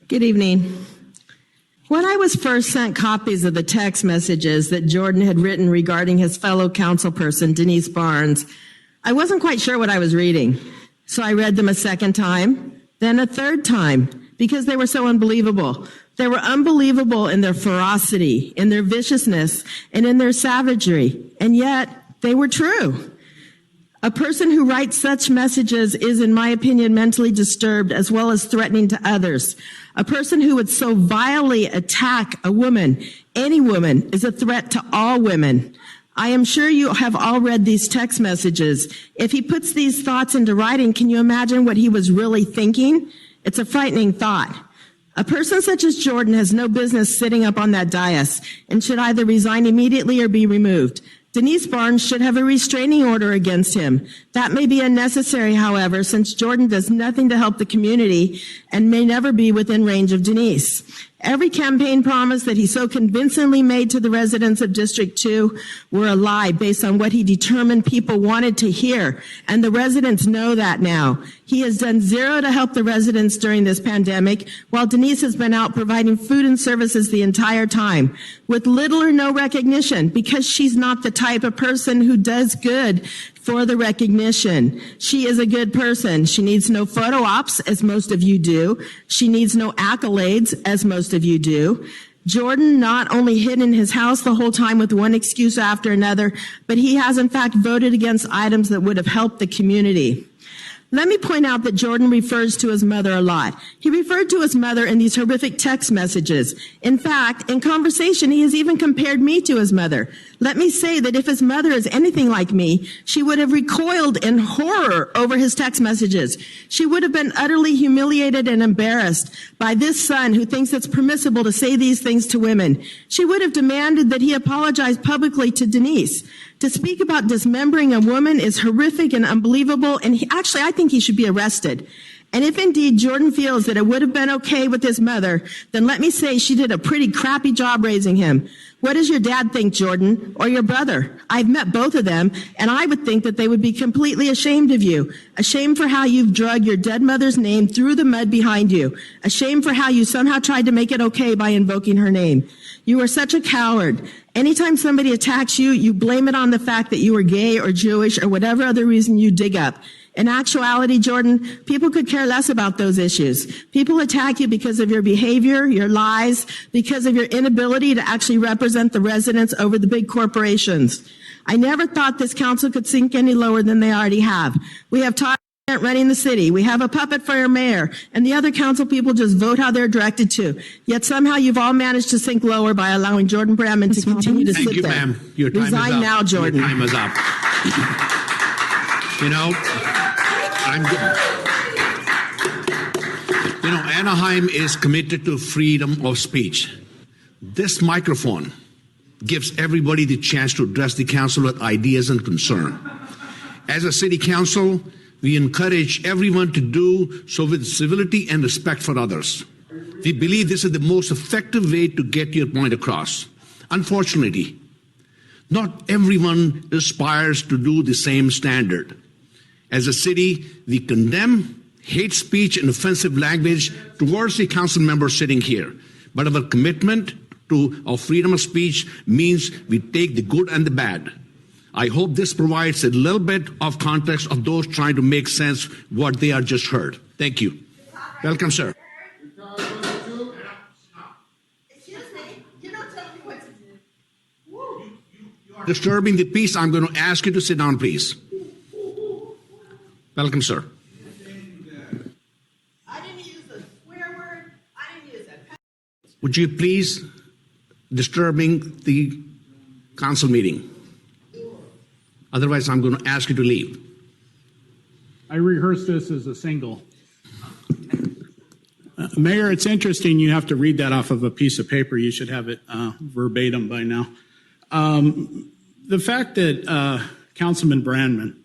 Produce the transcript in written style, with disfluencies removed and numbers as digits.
Good evening. When I was first sent copies of the text messages that Jordan had written regarding his fellow councilperson, Denise Barnes, I wasn't quite sure what I was reading. So I read them a second time, then a third time, because they were so unbelievable. They were unbelievable in their ferocity, in their viciousness, and in their savagery, and yet they were true. A person who writes such messages is, in my opinion, mentally disturbed as well as threatening to others. A person who would so vilely attack a woman, any woman, is a threat to all women. I am sure you have all read these text messages. If he puts these thoughts into writing, can you imagine what he was really thinking? It's a frightening thought. A person such as Jordan has no business sitting up on that dais and should either resign immediately or be removed. Denise Barnes should have a restraining order against him. That may be unnecessary, however, since Jordan does nothing to help the community and may never be within range of Denise. Every campaign promise that he so convincingly made to the residents of District 2 were a lie based on what he determined people wanted to hear, and the residents know that now. He has done zero to help the residents during this pandemic, while Denise has been out providing food and services the entire time, with little or no recognition, because she's not the type of person who does good for the recognition. She is a good person. She needs no photo ops, as most of you do. She needs no accolades, as most of you do. Jordan not only hid in his house the whole time with one excuse after another, but he has in fact voted against items that would have helped the community. Let me point out that Jordan refers to his mother a lot. He referred to his mother in these horrific text messages. In fact, in conversation, he has even compared me to his mother. Let me say that if his mother is anything like me, she would have recoiled in horror over his text messages. She would have been utterly humiliated and embarrassed by this son who thinks it's permissible to say these things to women. She would have demanded that he apologize publicly to Denise. To speak about dismembering a woman is horrific and unbelievable, and I think he should be arrested. And if indeed Jordan feels that it would have been okay with his mother, then let me say she did a pretty crappy job raising him. What does your dad think, Jordan, or your brother? I've met both of them, and I would think that they would be completely ashamed of you. Ashamed for how you've dragged your dead mother's name through the mud behind you. Ashamed for how you somehow tried to make it okay by invoking her name. You are such a coward. Anytime somebody attacks you, you blame it on the fact that you were gay or Jewish or whatever other reason you dig up. In actuality, Jordan, people could care less about those issues. People attack you because of your behavior, your lies, because of your inability to actually represent the residents over the big corporations. I never thought this council could sink any lower than they already have. We have Todd running the city. We have a puppet for our mayor, and the other council people just vote how they're directed to. Yet somehow you've all managed to sink lower by allowing Jordan Brandman to continue to sit there. Thank you, ma'am. Your time is up. Resign now, Jordan. Your time is up. Anaheim is committed to freedom of speech. This microphone gives everybody the chance to address the council with ideas and concern. As a city council, we encourage everyone to do so with civility and respect for others. We believe this is the most effective way to get your point across. Unfortunately, not everyone aspires to do the same standard. As a city, we condemn hate speech and offensive language towards the council members sitting here. But our commitment to our freedom of speech means we take the good and the bad. I hope this provides a little bit of context of those trying to make sense what they are just heard. Thank you. Welcome, sir. Excuse me, you don't tell me what to do. You are disturbing the peace. I'm going to ask you to sit down, please. Welcome, sir. I didn't use a swear word. I didn't use a... Would you please disturbing the council meeting? Otherwise, I'm going to ask you to leave. I rehearsed this as a single. Mayor, it's interesting you have to read that off of a piece of paper. You should have it verbatim by now. The fact that Councilman Brandman